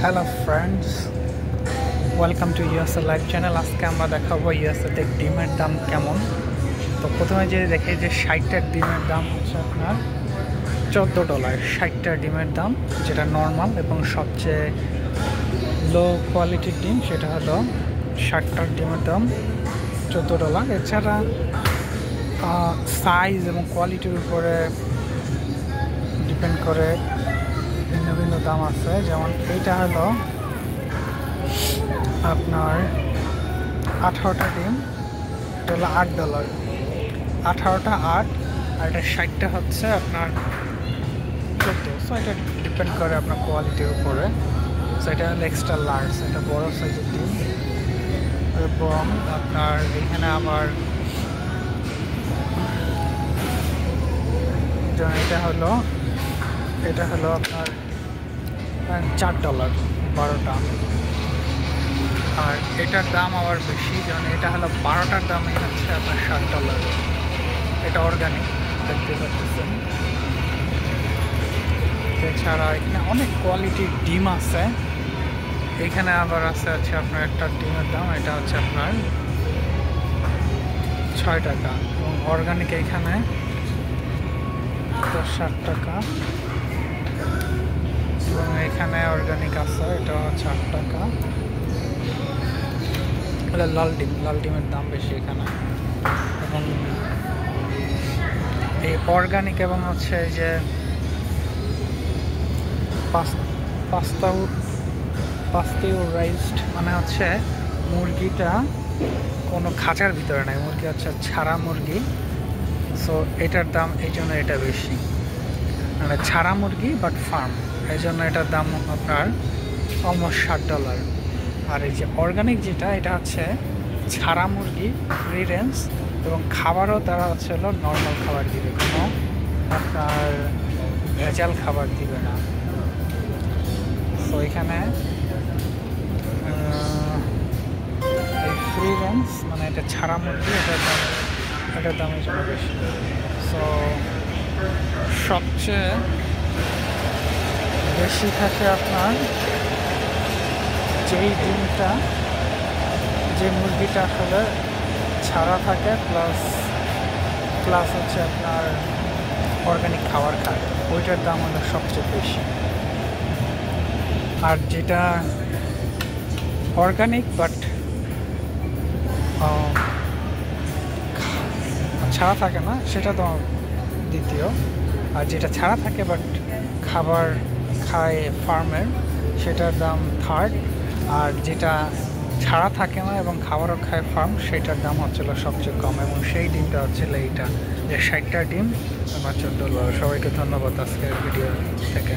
Hello friends, welcome to USA live channel. আজকে আমরা দেখাবো ইউএসএতে ডিমের দাম কেমন। তো প্রথমে যে দেখে যে 60টার ডিমের দাম হচ্ছে আপনার $14। 60টার ডিমের দাম যেটা নর্মাল এবং সবচেয়ে লো কোয়ালিটির ডিম সেটা হলো 60টার ডিমের দাম $14। এছাড়া সাইজ এবং কোয়ালিটির উপরে ডিপেন্ড করে ভিন্ন ভিন্ন দাম আছে। যেমন এইটা হলো আপনার 18টা ডিম, এটা হলো $8। 18টা 8 আর এটা 60টা হচ্ছে আপনার 14। সো এটা ডিপেন্ড করে আপনার কোয়ালিটির উপরে। সো এটা হলো এক্সট্রা লার্জ, এটা বড় সাইজের ডিম। এবং আপনার এখানে আবার এটা হলো আপনার $4 12টা। আর এটার দাম আবার বেশি, যেমন এটা হলো 12টার দামই হচ্ছে আপনার $7। এটা অর্গানিক, দেখতে পাচ্ছেন। এছাড়া এখানে অনেক কোয়ালিটির ডিম আছে। এখানে আবার আছে আপনার একটা ডিমের দাম, এটা হচ্ছে আপনার $6 এবং অর্গানিক এখানে $7 এবং এখানে অর্গানিক আছে, এটা হচ্ছে $8। এটা লাল ডিমের দাম বেশি এখানে। এবং এই অর্গানিক এবং হচ্ছে এই যে পাস্টিউরাইজড মানে হচ্ছে মুরগিটা কোনো খাঁচার ভিতরে নাই, মুরগি হচ্ছে ছাড়া মুরগি। সো এটার দাম এই জন্য এটা বেশি, মানে ছাড়া মুরগি বাট ফার্ম, এই জন্য এটার দাম আপনার অলমোস্ট $7। আর এই যে অর্গানিক যেটা, এটা হচ্ছে ছাড়া মুরগি, ফ্রি রেঞ্জ এবং খাবারও তারা হচ্ছে হলো নর্মাল খাবার দিবে, কোনো আপনার ভেজাল খাবার দিবে না। তো এখানে এই ফ্রি রেঞ্জ মানে এটা ছাড়া মুরগি, এটার দাম এই জন্য বেশি। সো সবচেয়ে বেশি থাকে আপনার যেই ডিমটা, যে মুরগিটা আসলে ছাড়া থাকে প্লাস হচ্ছে আপনার অর্গানিক খাবার খায়, ওইটার দাম হলো সবচেয়ে বেশি। আর যেটা অর্গানিক বাট ছাড়া থাকে না সেটা তো দ্বিতীয়, আর যেটা ছাড়া থাকে বাট খাবার খায় ফার্মের, সেটার দাম থার্ড। আর যেটা ছাড়া থাকে না এবং খাবারও খায় ফার্ম, সেটার দাম হচ্ছিল সবচেয়ে কম। এবং সেই ডিমটা হচ্ছিল এইটা, যে 60টা ডিম আমার $14। সবাইকে ধন্যবাদ আজকের ভিডিও থেকে।